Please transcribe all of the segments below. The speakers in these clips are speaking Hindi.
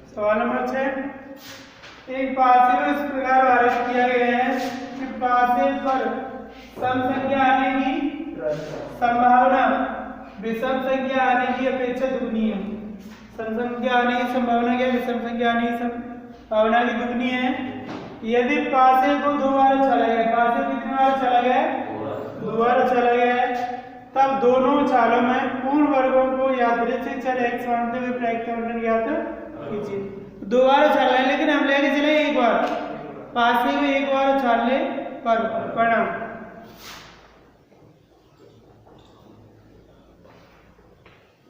सवाल नंबर 6, एक पासे को इस प्रकार आरेख किया गया है कि पासे पर सम संख्या आने की संभावना विषम संख्या आने की अपेक्षा दुगनी है। सम संख्या आने की संभावना क्या है? विषम संख्या आने की संभावना की दुगनी है। यदि पासे को दो बार चला गया, पासे कितने बार चला गया? दो बार चला गया है, तब दोनों चालों में पूर्ण वर्गों को यादृच्छिक चर x मानते हुए प्रायिकता वर्णन ज्ञात कीजिए। दो बार उछाल ले, लेकिन हम लेके चले एक बार, पासे में एक बार उछाल ले पर परिणाम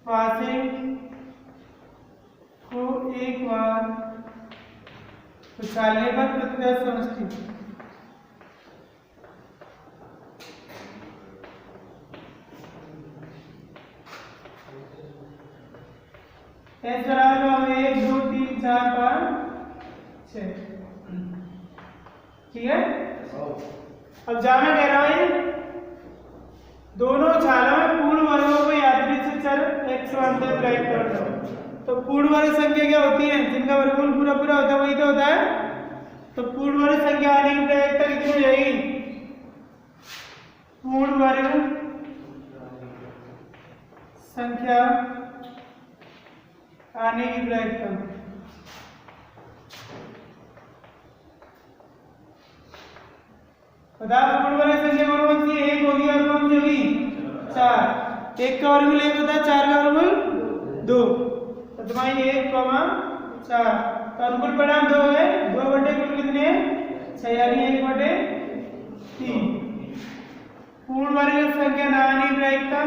पासे को एक बार उछालने पर प्रतिशत समष्टि S बराबर 1 2 3 4 5 6। ठीक है। अब जाना कह रहा है दोनों चालों में पूर्ण वर्गों को यादृच्छिक चर x मानते हुए प्रायिकता वर्णन। तो पूर्ण वर्ग संख्या क्या होती है? जिनका वर्गमूल पूरा पूरा होता है वही तो होता है। तो पूर्ण वर्ग संख्या आने की प्रायिकता कितनी हो जाएगी? पूर्ण वर्ग संख्या आने की प्रायिकता बता। पूर्ण वर्ग संख्या कौन सी? एक होगी और कौन सी होगी? 4। एक का वर्गमूल 1 होता है, 4 का वर्गमूल 2। तो तुम्हारी 1, 4 तो अनुकूल परिणाम 2 है। 2 बटे कुल कितने? 6 यानी 1/3। पूर्ण वर्ग संख्या ना आने की प्रायिकता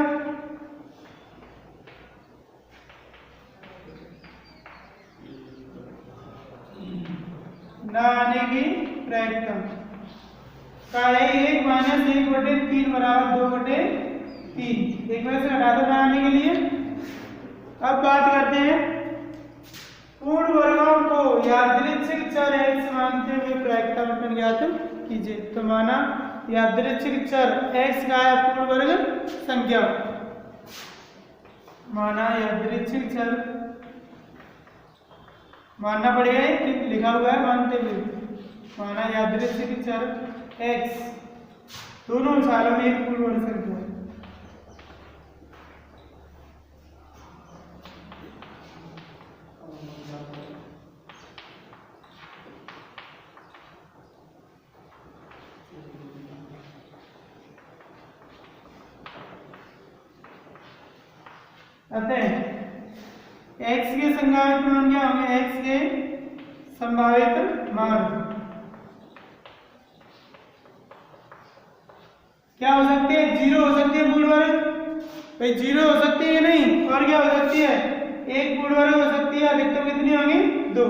ना आने की प्रायिकता का है 1 माइनस 1/3 बराबर 2/3। एक में से हटा दो ना आने के लिए। अब बात करते हैं पूर्ण वर्गों को यादृच्छिक चर x मानते हुए प्रायिकता वर्णन ज्ञात कीजिए। तो माना यादृच्छिक चर x का है पूर्ण वर्ग संख्या, माना यादृच्छिक चर मानना पड़ेगा कि लिखा हुआ है मानते हुए, माना यादृच्छिक चर x दोनों चालों में एक पूर्ण वर्ग संख्या है। अतः x के संभावित मान क्या होंगे? x के संभावित मान क्या हो सकते हैं? 0 हो सकती है पूर्ण वर्ग, भाई 0 हो सकती है नहीं, और क्या हो सकती है? एक पूर्ण वर्ग हो सकती है। अधिकतम कितनी होंगी? 2,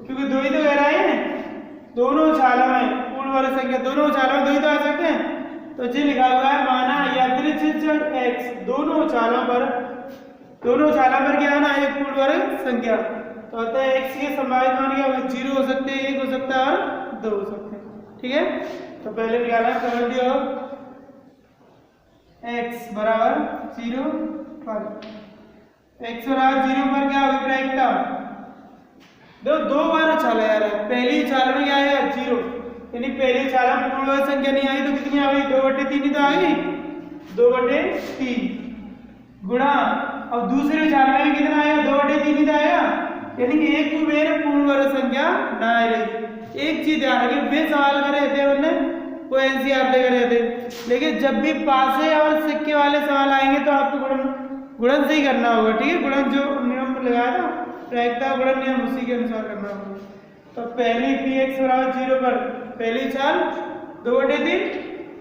क्योंकि 2 ही तो गहराई है। दोनों चालों में पूर्ण वर्ग संख्या, दोनों चालों में 2 ही तो आ सकते हैं। तो जी लिखा हुआ है माना यादृच्छिक चर x दोनों चालों पर क्या है ना? एक पूर्ण वर्ग संख्या। तो अतः x के संभावित मान क्या होंगे? 0 हो सकते हैं, 1 हो सकता है और 2 हो सकते हैं। ठीक है। तो पहले निकाला प्रोबेबिलिटी ऑफ x बराबर 0 पर x बराबर 0 पर क्या होगी प्रायिकता? दो बार उछाला जा रहा है। पहली उछाल में क्या आएगा? 0, यानी पहली उछाल में पूर्ण वर्ग संख्या नहीं आई तो कितनी आ गई? 2/3 ही तो आ गई। 2/3 गुणा, अब दूसरी उछाल में भी कितना आएगा? 2/3 ही तो आएगा, यानी कि एक मेरे पूर्ण वर्ग संख्या ना आ रही। एक चीज ध्यान रखिए, वे सवाल कर रहे थे उन्होंने वो एनसीआर दे रहे थे, लेकिन जब भी पासे और सिक्के वाले सवाल आएंगे तो आपको गुणन से ही करना होगा। ठीक है। गुणन जो नियम लगाया था प्रायिकता गुणन नियम, उसी के अनुसार करना होगा। तो पहली px बराबर 0 पर पहली चाल 2/3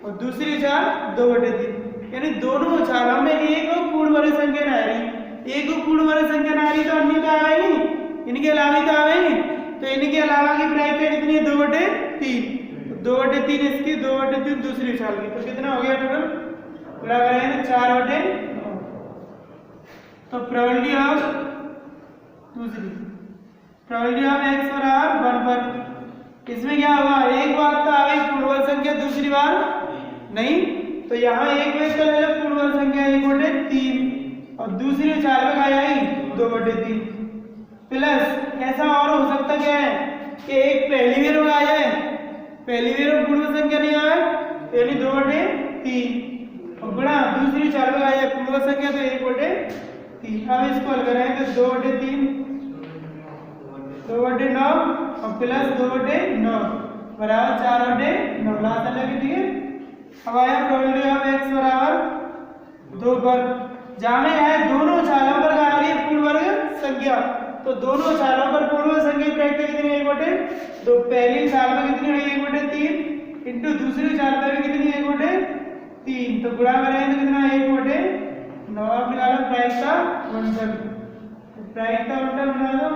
और दूसरी चाल 2/3, यानी दोनों चालों में एक पूर्ण वर्ग संख्या ना आ रही। एक पूर्ण वर्ग संख्या ना आ रही तो अन्य तो आएगी, इनके अलावा ही तो आएगी। तो इनके अलावा की प्रायिकता कितनी है? 2/3। 2/3 इसकी, 2/3 दूसरी चाल की, तो कितना हो गया टोटल? पूरा करेंगे 4/9। तो प्रोबेबिलिटी ऑफ दूसरी प्रोबेबिलिटी ऑफ x बराबर 1 पर इसमें क्या होगा? एक बार तो आ गई पूर्ण वर्ग संख्या, दूसरी बार नहीं। तो यहाँ एक में तो ले लो पूर्ण वर्ग संख्या 1/3 और दूसरी चाल में क्या आई? 2/3 प्लस ऐसा और हो सकता क्या है कि एक पहली बार में आ जाए, पहली बार में पूर्ण संख्या नहीं आए यानी 2/3 और गुणा दूसरी चाल में आ जाए पूर्ण संख्या तो 1/3। अब इसको हल करें तो 2/3 2/9 और प्लस 2/9 बराबर 4/9 लास्ट अलग ठीक है। अब आया प्रोबेबिलिटी ऑफ x बराबर 2 पर, जहां में है दोनों चालों पर आ रही है पूर्ण वर्ग संख्या, तो दोनों चालों पर पूर्ण वर्ग संख्या प्राप्त कितनी है 1/2, पहली चाल में कितनी हुई 1/3 इंटू दूसरी चाल में भी कितनी 1/3 तो गुणा करें तो कितना 1/9। अब निकालो प्रायिकता बंटन, प्रायिकता बंटन बना दो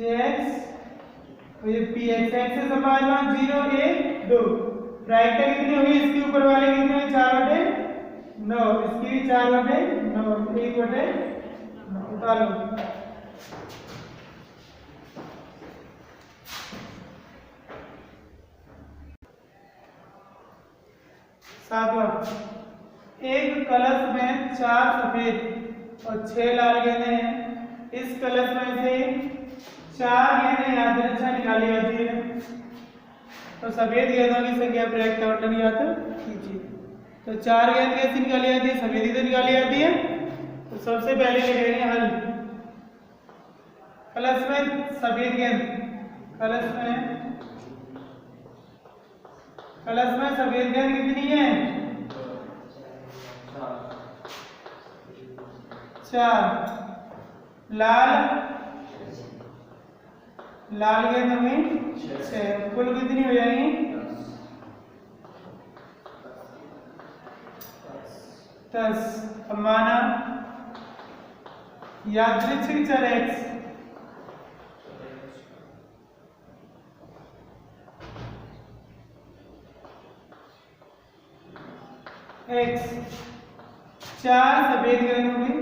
ये पी एक्स से संभावना 0 1 2 प्रायिकता कितनी हुई इसके ऊपर वाले कितने हुई 4/9 इसकी भी 4/9 1/9 उठा लो। सातवां, एक कलश में 4 सफेद और 6 लाल गेंदें हैं, इस कलश में से 4 गेंदें यादृच्छा निकाली जाती है तो सफेद गेंदों की संख्या प्रायिकता बंटन याद कीजिए। तो 4 गेंद कैसी निकाली जाती है, सफेद ही तो निकाली जाती है। तो सबसे पहले लिखेंगे हल, कलश में सफेद गेंद, कलश में सफेद गेंद कितनी है 4, लाल गेंद में 6, कुल कितनी हो जाएंगी 10। अब माना यादृच्छिक चर x x 4 सफेद गेंदों में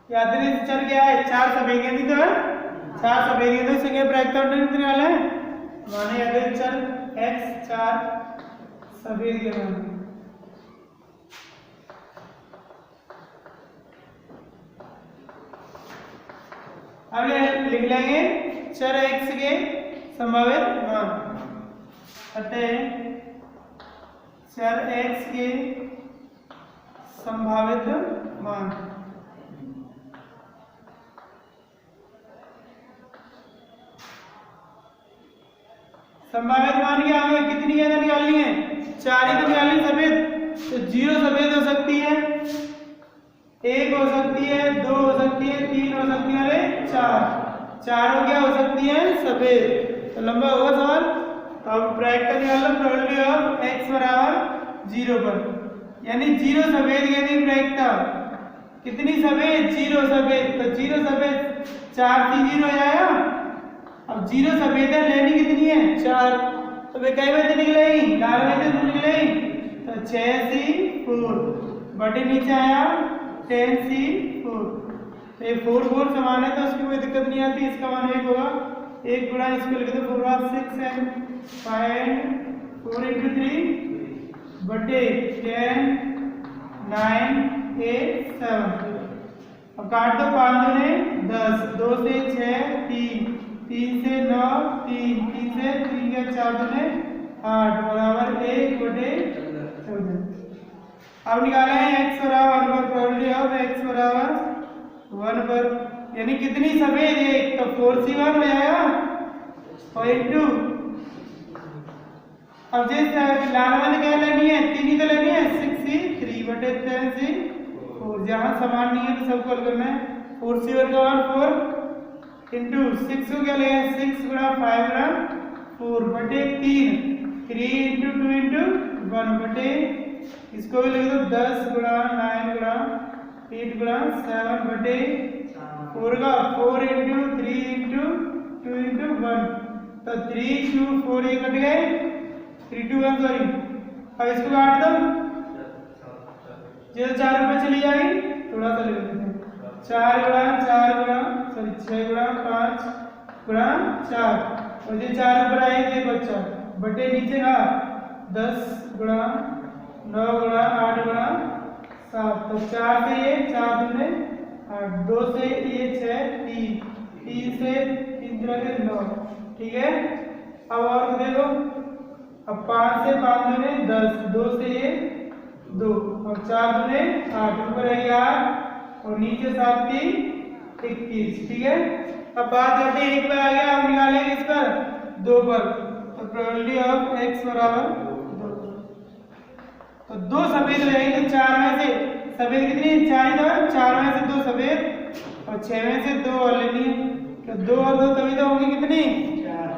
यादृच्छिक चर क्या है 4 सफेद गेंद ही तो है, 4 सफेद गेंदों से क्या प्रायिकता बंटन कितने वाला है माने यादृच्छिक चर x 4 सफेद गेंदों। अब लिख लेंगे चर x के संभावित मान, अतः चर x के संभावित मान संभावित मान क्या हमें कितनी गेंद निकालनी है 4 ही तो निकालनी सफेद, तो 0 सफेद हो सकती है, 1 हो सकती है, 2 हो सकती है, 3 हो सकती है, अरे 4 हो क्या हो सकती है सफेद। तो लंबा होगा सवाल। अब प्रायिकता निकाल लो, प्रोबेबिलिटी ऑफ x बराबर 0 पर, यानी 0 सफेद गेंद की प्रायिकता कितनी सफेद 0 सफेद, तो 0 सफेद 4 सी 0 हो जाएगा। अब 0 सफेद है लेनी कितनी है 4, तो वे कई बजे निकलेगी लाल बजे तो निकलेगी, तो 6 सी 4 बटे नीचे आया 10 सी 4, तो ये 4 4 समान है तो उसकी कोई दिक्कत नहीं आती, इसका मान 1 होगा। 1 गुणा इसको लिख दो 4 और 6 and 5 4 into 3 बटे 10 9 8 7। अब काट दो 5 दूने 10, 2 से 6 3 3 से 9 3 3 से 3 के 4 दूने 8 बराबर 1 बटे 14। अब निकाले हैं x बराबर 1 पर, प्रोबेबिलिटी ऑफ x बराबर 1 पर, यानी कितनी सफेद है तो 4c1 हो जाएगा और इनटू, अब जैसे लाल वाले क्या लेनी है 3 ही तो लेनी है 6c3 बटे 10c4, जहां समान नहीं है तो सबको हल करना है। 4c1 का मान 4 इंटू 6 को क्या लेंगे 6 गुणा 5 गुणा 4 बटे 3 इंटू 2 इंटू 1 बटे, इसको भी लिख दो 10 गुणा 9 गुणा 8 गुणा 7 बटे 4 का 4 इंटू 3 इंटू 2 इंटू 1, तो 3 2 4 ये कट गए 3 2 1 सॉरी। अब इसको काट दो, ये 4 ऊपर चली जाएगी, थोड़ा सा ले लेते हैं 4 गुणा 6 गुणा 5 गुणा 4 और ये 4 ऊपर आए ये बच्चा बटे नीचे का 10 गुणा 9 गुणा 8 गुणा 7। तो 4 से ये 4 दूने 8, 2 से ये 6 3 से 3 तरह के 9। ठीक है, अब और देखो, अब 5 से 5 दूने 10, 2 से ये 2 और 4 दूने 8, ऊपर है 8 और नीचे 7 3 21। ठीक है, अब बात करते हैं 1 पर आ गया, अब निकालेंगे इस पर 2 पर। तो प्रोबेबिलिटी ऑफ x बराबर 2। तो 2 सफेद हो जाएंगे, तो 4 में से सफेद कितनी 4 ही तो है, 4 में से 2 सफेद और 6 में से 2 और लेनी है। तो 2 और 2 तभी तो होंगी कितनी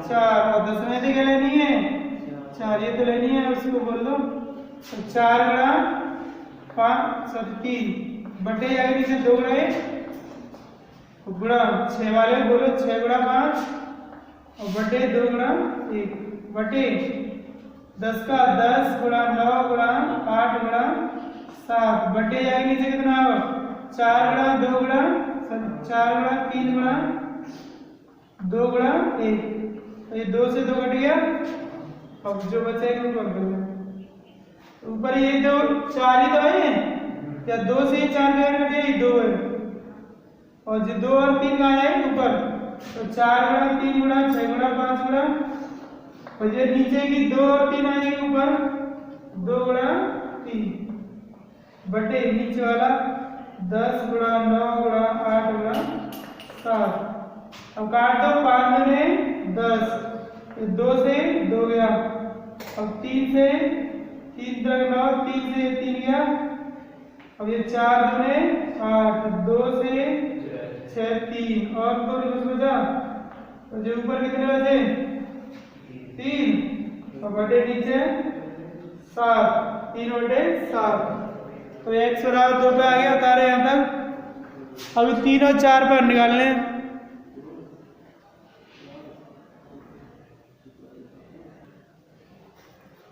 4 और 10 में से क्या लेनी है 4, ये तो लेनी है, उसको बोल दो। तो 4 गुणा 5 3 बटे जाएगी नीचे 2 गुणा गुणा 6 वाले बोलो 6 गुणा 5 और बटे 2 गुणा 1 बटे 10 का 10 गुणा 9 गुणा 8 गुणा 7 बटे जाएगी नीचे कितना होगा 4 गुणा 2 गुणा 4 गुणा 3 गुणा 2 गुणा 1। तो ये 2 से 2 कट गया, अब जो बचेगा वो कर दो। ऊपर ये 2 4 ही तो है, या 2 से 4 कटे 2 है, और जो 2 और 3 कहाँ जाए ऊपर। तो 4 गुणा 3 गुणा 6 गुणा 5 गुणा, और ये नीचे की 2 और 3 आएंगे ऊपर 2 गुणा 3 बटे नीचे वाला 10 गुणा 9 गुणा 8 गुणा 7। अब काट दो, 5 दूने 10, 2 से 2 गया, अब 3 से 3 तक 9, 3 से 3 गया, अब ये 4 दूने 8, 2 से 6 3 और 2 कुछ बचा, तो जो ऊपर कितने बचे 3 और बटे नीचे 7, 3 बटे 7। तो x बराबर 2 पे आ गया, उतारे यहाँ तक। अभी 3 और 4 पर निकालने।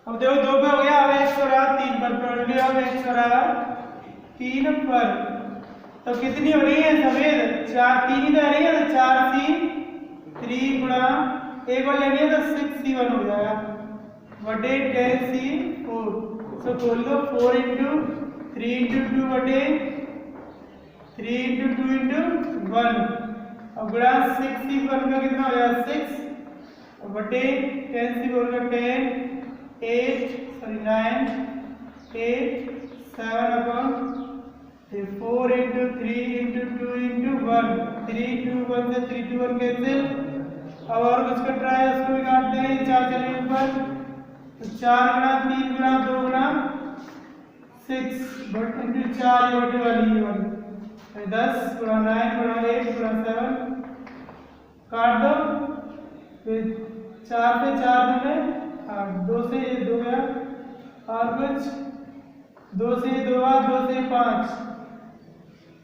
अब देखो 2 पे हो गया, अब x बराबर 3 पर, प्रोबेबिलिटी ऑफ x बराबर 3 पर। तो कितनी हो रही है सफेद 4 3 ही तो आ रही है, तो 4c3 गुणा एक और लेनी है तो 6c1 हो जाएगा बटे 10c4। तो बोल दो 4 इंटू 3 इंटू 2 बटे 3 इंटू 2 इंटू 1, और गुणा 6c1 का कितना हो जाएगा 6 और बटे 10c4 का 10 8 9 8 7 upon 4 into 3 into 2 into 1, 3 into 1 से 3 टू 1 कैंसिल। अब और कुछ कट रहा है उसको भी काटते हैं, 4 चले ऊपर, तो 4 गुणा 3 गुणा 2 गुणा 6 बट इंटू 4 बटे वाली 10 गुणा 9 गुणा 8 गुणा 7 काट दो, फिर 4 से 4 दूने 8, 2 से 2 गया, और कुछ 2 से 2 2 से 5,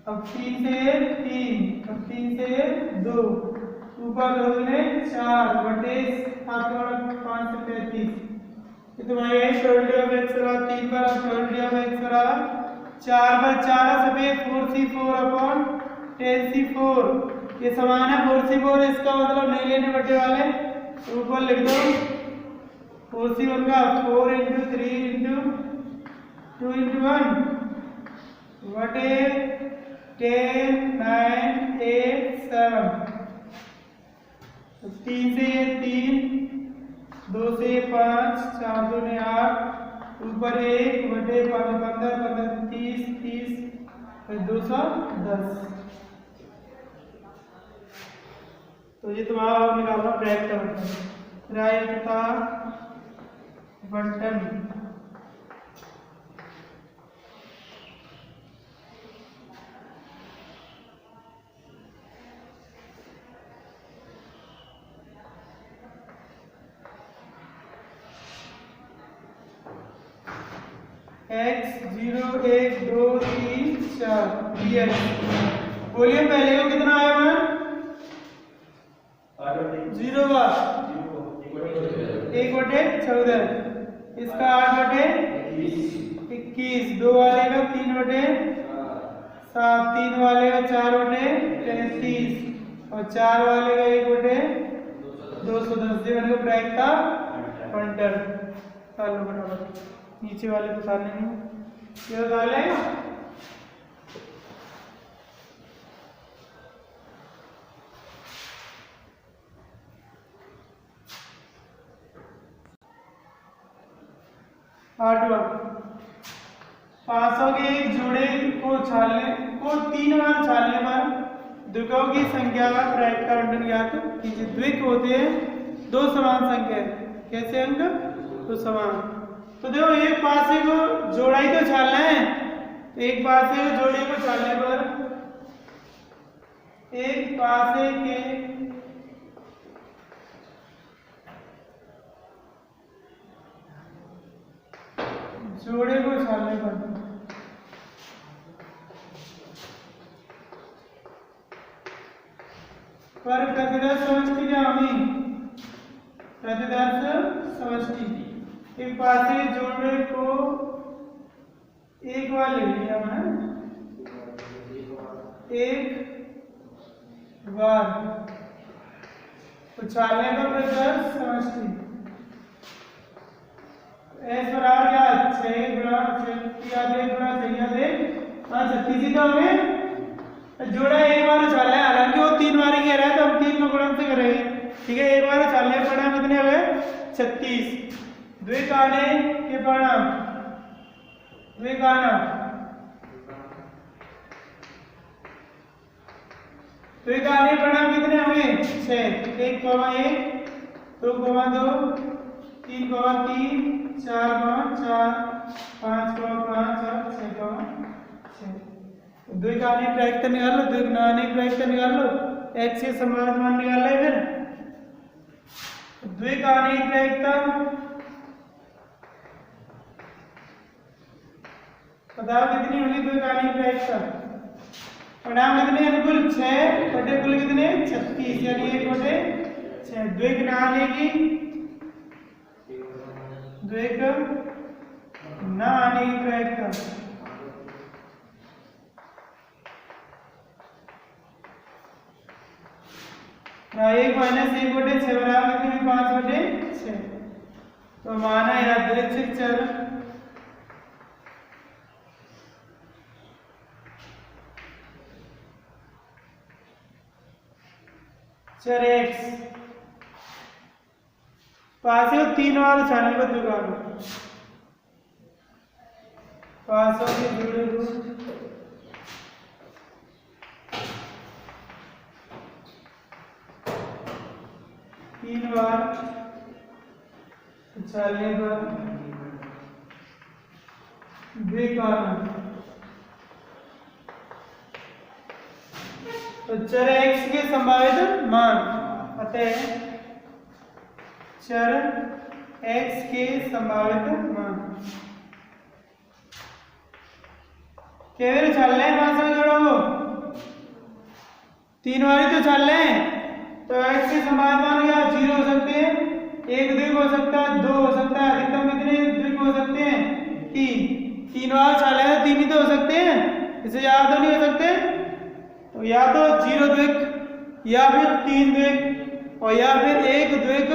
अब 3 से 3, अब 3 से 2, ऊपर 2 दूने 4 बटे 7 और 5 से 35। ये तुम्हारी है प्रोबेबिलिटी ऑफ x बराबर 3 पर, और प्रोबेबिलिटी ऑफ x बराबर 4 पर 4 सफेद 4c4 अपॉन 10c4। ये समान है 4c4, इसका मतलब नहीं लेने बटे वाले, ऊपर लिख दो 4c1 का 4 इंटू 3 इंटू 2 इंटू 1 बटे 10 9 8 7। 3 से 3, 2 से 5, 4 दूने 8, ऊपर 1 बटे 15 15 30 30 फिर 210। तो ये तुम्हारा निकालना ब्रैकेट बटन, राइट का बटन। x 0 1 2 3 4 बोलिए पहले को कितना आया मैं 0 का 1/14, इसका 8/21, 2 वाले का 3/7, 3 वाले का 4/33 और 4 वाले का 1/2 210 से मैंने को प्रायिकता पॉइंटर डाल लो बराबर, नीचे वाले को डालने नहीं, ये डाल लेगा। आठवां, पासों के एक जोड़े को छालने 3 बार छालने पर द्विकों की संख्या का प्रायिकता बंटन ज्ञात कीजिए। द्विक होते हैं 2 समान संख्या, कैसे अंक? 2 समान। तो देखो एक पासे को जोड़ा ही तो छालना है, एक पासे को जोड़े को छालने पर एक पासे के जोड़े को छालने पर प्रतिदर्श समष्टि क्या होगी? प्रतिदर्श समष्टि एक पासे जोड़े को एक बार ले लिया मैंने, एक बार उछालने पर प्रतिदर्श समष्टि एस बराबर क्या? 6 गुणा 6 36 तो हमें जोड़ा एक बार उछालना है, हालांकि वो 3 बार ही कह रहा है तो हम 3 को गुणन से करेंगे, ठीक है। एक बार उछालने के परिणाम कितने हुए? 36। द्विक आने के परिणाम, द्विक आना, द्विक आने के परिणाम कितने हुए? 6। 1, 1, 2, 2, 3, 3, 4, 4, 5, 5 और 6, 6। द्विक आने की प्रायिकता निकाल लो, द्विक ना आने की प्रायिकता निकाल लो, x के संभावित मान निकाल ले। फिर द्विक आने की प्रायिकता बताओ कितनी होगी? द्विक आने की प्रायिकता परिणाम कितने अनुकूल? 6 बटे कुल कितने? 36, यानी 1 बटे 6। द्विक ना आने की, द्विक ना आने की प्रायिकता एक माइनस 1 बटे 6 बराबर कितनी? 5 बटे 6। तो माना यादृच्छिक चर चर x पासे को 3 बार उछालने पर दुकान पासों के जुड़े को 3 बार उछालने पर द्विक आना, तो चर x के संभावित मान, अतः चर x के संभावित मान केवल उछाल रहे हैं, पासों के जोड़ों को 3 बार ही तो उछाल रहे हैं, तो x के संभावित मान क्या? 0 हो सकते हैं, 1 द्विक हो सकता है, 2 हो सकता है, अधिकतम कितने द्विक हो सकते हैं? 3 बार उछाले हैं, 3 ही तो हो सकते हैं, इससे ज्यादा तो नहीं हो सकते। तो या तो 0 द्विक या फिर 3 द्विक और या फिर 1 द्विक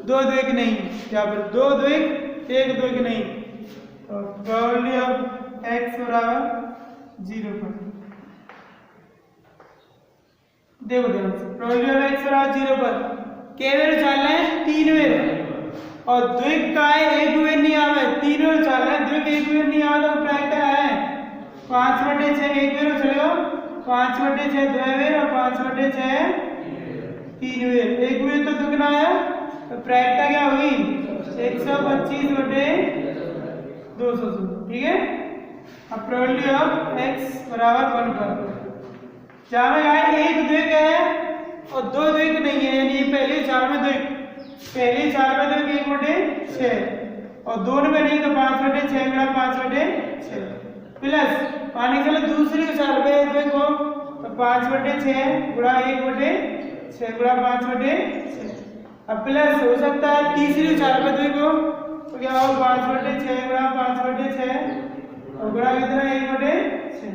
2 द्विक नहीं, या फिर 2 द्विक 1 द्विक नहीं। तो प्रोबेबिलिटी ऑफ x बराबर 0 पर देखो ध्यान से, प्रोबेबिलिटी ऑफ x बराबर 0 पर केवल उछालना है 3 वेर और द्विक का है 1 वेर नहीं आवे, 3 वेर उछालना है, द्विक 1 वेर नहीं आवे तो प्रायिकता है 5 बटे 6 1 वेर उछलेगा, 5 बटे 6 2 वेर और 5 बटे 6 3 वेर, 1 वेर तो दुगना आया, तो प्रायिकता क्या होगी? 125 बटे 216, ठीक है। अब प्रोबेबिलिटी ऑफ x बराबर 1 पर जहां में आए 1 द्विक है और 2 द्विक नहीं है, यानी पहली चाल में द्विक, पहली चाल में द्विक 1 बटे 6 और दोनों में नहीं तो 5 बटे 6 गुणा 5 बटे 6 प्लस आने चलो दूसरी चाल पे द्विक हो तो 5 बटे 6 गुणा 1 बटे 6 गुणा 5 बटे 6। अब प्लस हो सकता है तीसरी चाल पे द्विक हो तो क्या हो? 5 बटे 6 गुणा 5 बटे 6 और गुणा कितना? 1 बटे 6।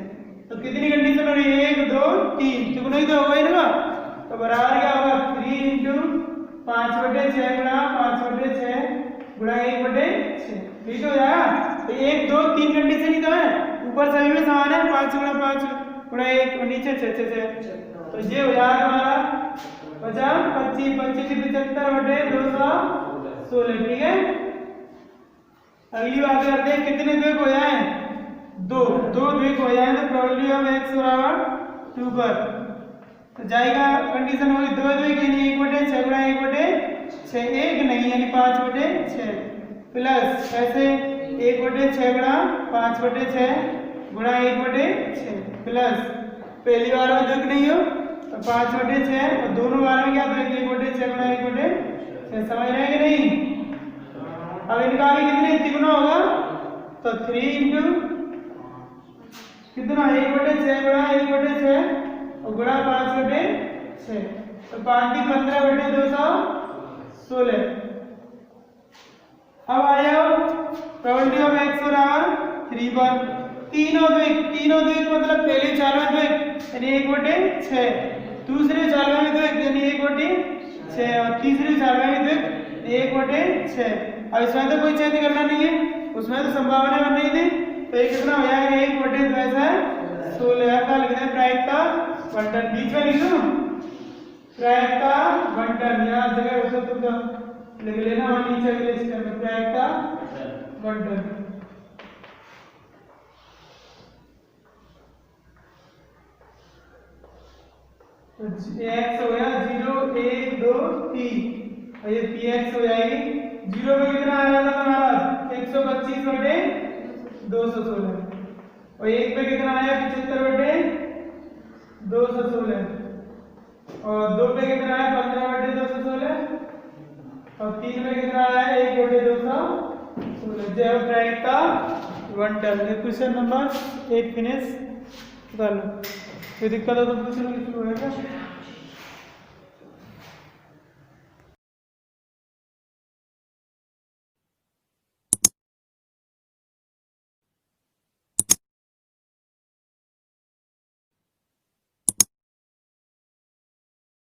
तो कितनी कंडीशन हो रही है? 1 2 3, चुगना ही तो होगा ही ना, तो बराबर क्या होगा? 3 × 5/6 गुणा 5/6 गुणा 1/6 ठीक हो जाएगा। तो 1 2 3 कंडीशन ही तो है, ऊपर सभी में समान है 5 गुणा 5 गुणा 1 और नीचे 6 6 6। तो ये हो जाएगा हमारा 50 25 25 75/216 ठीक है। अगली बात करते हैं कितने द्विक हो जाए, दो द्विक हो जाए तो प्रोबेबिलिटी ऑफ x बराबर 2 पर तो जाएगा कंडीशन होगी 2 द्विक यानी 1/6 गुणा 1/6 1 नहीं यानी 5/6 प्लस ऐसे 1/6 गुणा 5/6 गुणा 1/6 प्लस पहली बार में द्विक नहीं हो तो 5/6 और दोनों बार में क्या द्विक 1/6 गुणा 1/6 समझ रहे हैं कि नहीं। अब इनका भी कितने तिगुना होगा तो 3 इंटू कितना 1/6 गुणा 1/6 और गुणा 5/6 तो 5 की 15/216। अब आ जाओ प्रोबेबिलिटी ऑफ x बराबर 3 पर तीनों द्विक मतलब पहले चाल में द्विक यानी 1/6 दूसरे चाल में द्विक यानी 1/6 और तीसरी चाल में द्विक 1/6। अब इसमें तो कोई चेंज करना नहीं है, उसमें तो संभावना बन रही थी तो ये कितना हो जाएगा 1/16 का लिख दें प्रायिकता बंटन बीच में लिख दूं प्रायिकता बंटन यहाँ जगह उसे तो लिख लेना और नीचे अगले स्टेप में प्रायिकता बंटन। तो x हो गया 0 1 2 3 और ये px हो जाएगी 0 पे कितना आया था तुम्हारा 125/216 और 1 पे कितना आया 75/216 और 2 पे कितना आया 15/216 और 3 पे कितना आया 1/216 जब प्रायिकता बंटन। क्वेश्चन नंबर 1 फिनिश कर लो, कोई दिक्कत हो तो पूछ लो।